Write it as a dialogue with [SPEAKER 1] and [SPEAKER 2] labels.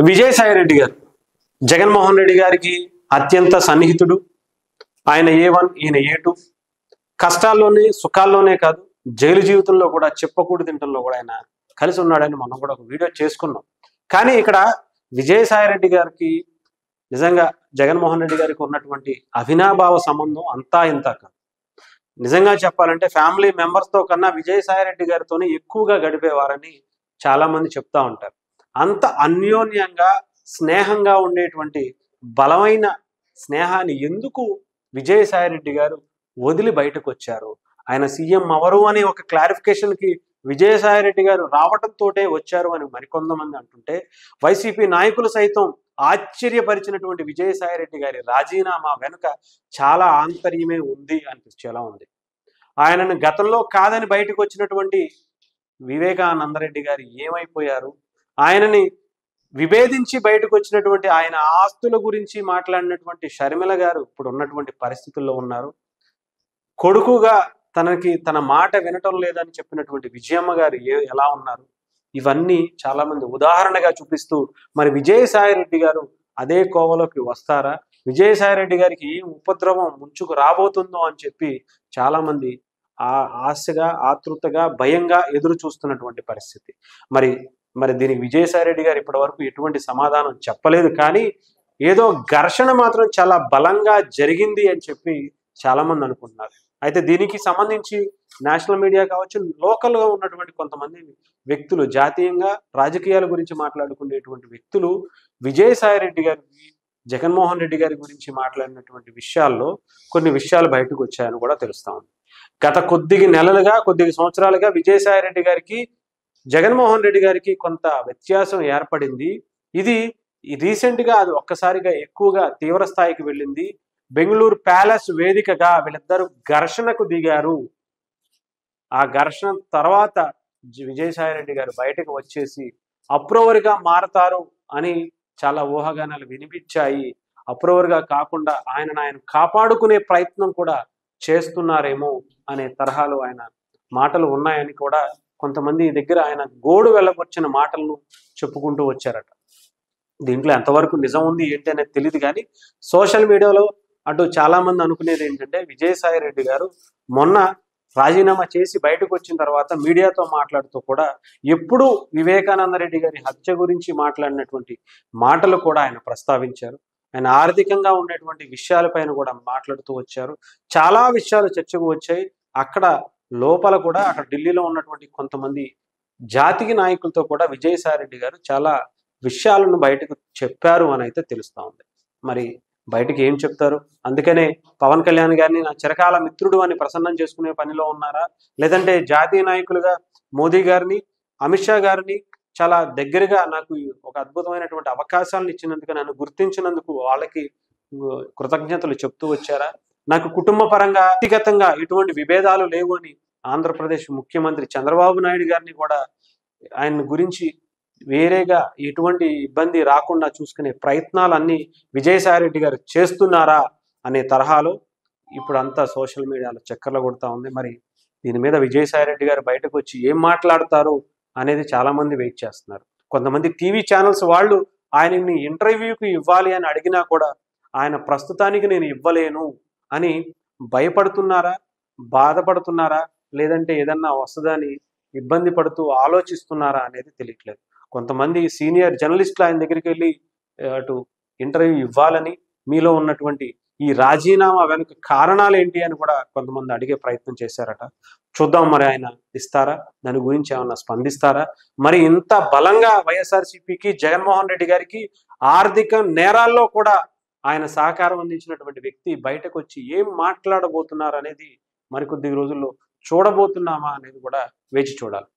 [SPEAKER 1] విజయసాయి రెడ్డి గారు జగన్మోహన్ రెడ్డి గారికి అత్యంత సన్నిహితుడు. ఆయన A1 ఈయన A2. కష్టాల్లోనే సుఖాల్లోనే కాదు, జైలు జీవితంలో కూడా చెప్పకూడదు తింటంలో కూడా ఆయన కలిసి ఉన్నాడని మనం కూడా ఒక వీడియో చేసుకున్నాం. కానీ ఇక్కడ విజయసాయి రెడ్డి గారికి నిజంగా జగన్మోహన్ రెడ్డి గారికి ఉన్నటువంటి అవినాభావ సంబంధం అంతా ఇంత కాదు. నిజంగా చెప్పాలంటే ఫ్యామిలీ మెంబర్స్తో కన్నా విజయసాయి రెడ్డి గారితోనే ఎక్కువగా గడిపేవారని చాలా మంది చెప్తా ఉంటారు. అంత అన్యోన్యంగా స్నేహంగా ఉండేటువంటి బలమైన స్నేహాన్ని ఎందుకు విజయసాయి రెడ్డి గారు వదిలి బయటకు వచ్చారు? ఆయన సీఎం అవరు అనే ఒక క్లారిఫికేషన్కి విజయసాయి రెడ్డి గారు రావటంతోటే వచ్చారు అని మరికొంతమంది అంటుంటే, వైసీపీ నాయకులు సైతం ఆశ్చర్యపరిచినటువంటి విజయసాయి రెడ్డి గారి రాజీనామా వెనుక చాలా ఆంతర్యమే ఉంది అనిపించేలా ఉంది. ఆయనను గతంలో కాదని బయటకు వచ్చినటువంటి వివేకానందరెడ్డి గారు ఏమైపోయారు? ఆయనని విభేదించి బయటకు వచ్చినటువంటి ఆయన ఆస్తుల గురించి మాట్లాడినటువంటి షర్మిల గారు ఇప్పుడు ఉన్నటువంటి పరిస్థితుల్లో ఉన్నారు. కొడుకుగా తన మాట వినటం లేదని చెప్పినటువంటి విజయమ్మ గారు ఎలా ఉన్నారు? ఇవన్నీ చాలా మంది ఉదాహరణగా చూపిస్తూ మరి విజయసాయి రెడ్డి గారు అదే కోవలోకి వస్తారా? విజయసాయి రెడ్డి గారికి ఏం ఉపద్రవం ముంచుకు రాబోతుందో అని చెప్పి చాలా మంది ఆశగా, ఆతృతగా, భయంగా ఎదురు చూస్తున్నటువంటి పరిస్థితి. మరి దీనికి విజయసాయి రెడ్డి గారు ఇప్పటి వరకు ఎటువంటి సమాధానం చెప్పలేదు. కానీ ఏదో ఘర్షణ మాత్రం చాలా బలంగా జరిగింది అని చెప్పి చాలా మంది అనుకుంటున్నారు. అయితే దీనికి సంబంధించి నేషనల్ మీడియా కావచ్చు, లోకల్గా ఉన్నటువంటి కొంతమంది వ్యక్తులు, జాతీయంగా రాజకీయాల గురించి మాట్లాడుకునేటువంటి వ్యక్తులు విజయసాయి రెడ్డి గారికి, జగన్మోహన్ రెడ్డి గారి గురించి మాట్లాడినటువంటి విషయాల్లో కొన్ని విషయాలు బయటకు వచ్చాయని కూడా తెలుస్తా ఉంది. గత కొద్ది నెలలుగా, కొద్ది సంవత్సరాలుగా విజయసాయి రెడ్డి గారికి, జగన్మోహన్ రెడ్డి గారికి కొంత వ్యత్యాసం ఏర్పడింది. ఇది రీసెంట్గా అది ఒక్కసారిగా ఎక్కువగా తీవ్ర స్థాయికి వెళ్ళింది. బెంగళూరు ప్యాలెస్ వేదికగా వీళ్ళిద్దరూ ఘర్షణకు దిగారు. ఆ ఘర్షణ తర్వాత విజయసాయి రెడ్డి గారు బయటకు వచ్చేసి అప్రూవర్గా మారతారు అని చాలా ఊహాగానాలు వినిపించాయి. అప్రూవర్గా కాకుండా ఆయన కాపాడుకునే ప్రయత్నం కూడా చేస్తున్నారేమో అనే తరహాలో ఆయన మాటలు ఉన్నాయని కూడా కొంతమంది దగ్గర ఆయన గోడు వెళ్ళగొచ్చిన మాటలను చెప్పుకుంటూ వచ్చారట. దీంట్లో ఎంతవరకు నిజం ఉంది ఏంటి అనేది తెలియదు. కానీ సోషల్ మీడియాలో అటు చాలా మంది అనుకునేది ఏంటంటే, విజయసాయి రెడ్డి గారు మొన్న రాజీనామా చేసి బయటకు వచ్చిన తర్వాత మీడియాతో మాట్లాడుతూ కూడా ఎప్పుడూ వివేకానంద రెడ్డి గారి హత్య గురించి మాట్లాడినటువంటి మాటలు కూడా ఆయన ప్రస్తావించారు. ఆయన ఆర్థికంగా ఉండేటువంటి విషయాలపైన కూడా మాట్లాడుతూ వచ్చారు. చాలా విషయాలు చర్చకు వచ్చాయి. అక్కడ లోపల కూడా అక్కడ ఢిల్లీలో ఉన్నటువంటి కొంతమంది జాతీయ నాయకులతో కూడా విజయసాయి రెడ్డి గారు చాలా విషయాలను బయటకు చెప్పారు అని అయితే తెలుస్తూ ఉంది. మరి బయటికి ఏం చెప్తారు? అందుకనే పవన్ కళ్యాణ్ గారిని నా చిరకాల మిత్రుడు అని ప్రసన్నం చేసుకునే పనిలో ఉన్నారా? లేదంటే జాతీయ నాయకులుగా మోదీ గారిని, అమిత్ షా గారిని చాలా దగ్గరగా నాకు ఒక అద్భుతమైనటువంటి అవకాశాలను ఇచ్చినందుకు, నన్ను గుర్తించినందుకు వాళ్ళకి కృతజ్ఞతలు చెప్తూ వచ్చారా? నాకు కుటుంబ పరంగా, వ్యక్తిగతంగా ఎటువంటి విభేదాలు లేవు అని ఆంధ్రప్రదేశ్ ముఖ్యమంత్రి చంద్రబాబు నాయుడు గారిని కూడా ఆయన గురించి వేరేగా ఎటువంటి ఇబ్బంది రాకుండా చూసుకునే ప్రయత్నాలన్నీ విజయసాయి రెడ్డి గారు చేస్తున్నారా అనే తరహాలో ఇప్పుడు అంతా సోషల్ మీడియాలో చక్కర్లు కొడుతూ ఉంది. మరి దీని మీద విజయసాయి రెడ్డి గారు బయటకు వచ్చి ఏం మాట్లాడతారు అనేది చాలా మంది వెయిట్ చేస్తున్నారు. కొంతమంది టీవీ ఛానల్స్ వాళ్ళు ఆయనని ఇంటర్వ్యూకి ఇవ్వాలి అని అడిగినా కూడా ఆయన ప్రస్తుతానికి నేను ఇవ్వలేను అని భయపడుతున్నారా, బాధపడుతున్నారా, లేదంటే ఏదన్నా వస్తుందని ఇబ్బంది పడుతూ ఆలోచిస్తున్నారా అనేది తెలియట్లేదు. కొంతమంది సీనియర్ జర్నలిస్టులు ఆయన దగ్గరికి వెళ్ళి అటు ఇంటర్వ్యూ ఇవ్వాలని, మీలో ఉన్నటువంటి ఈ రాజీనామా వెనుక కారణాలు ఏంటి అని కూడా కొంతమంది అడిగే ప్రయత్నం చేశారట. చూద్దాం మరి ఆయన ఇస్తారా, దాని గురించి ఏమన్నా స్పందిస్తారా? మరి ఇంత బలంగా వైఎస్ఆర్సీపీకి, జగన్మోహన్ రెడ్డి గారికి ఆర్థిక నేరాల్లో కూడా ఆయన సహకారం అందించినటువంటి వ్యక్తి బయటకు వచ్చి ఏం మాట్లాడబోతున్నారు అనేది మరికొద్ది రోజుల్లో చూడబోతున్నామా అనేది కూడా వేచి చూడాలి.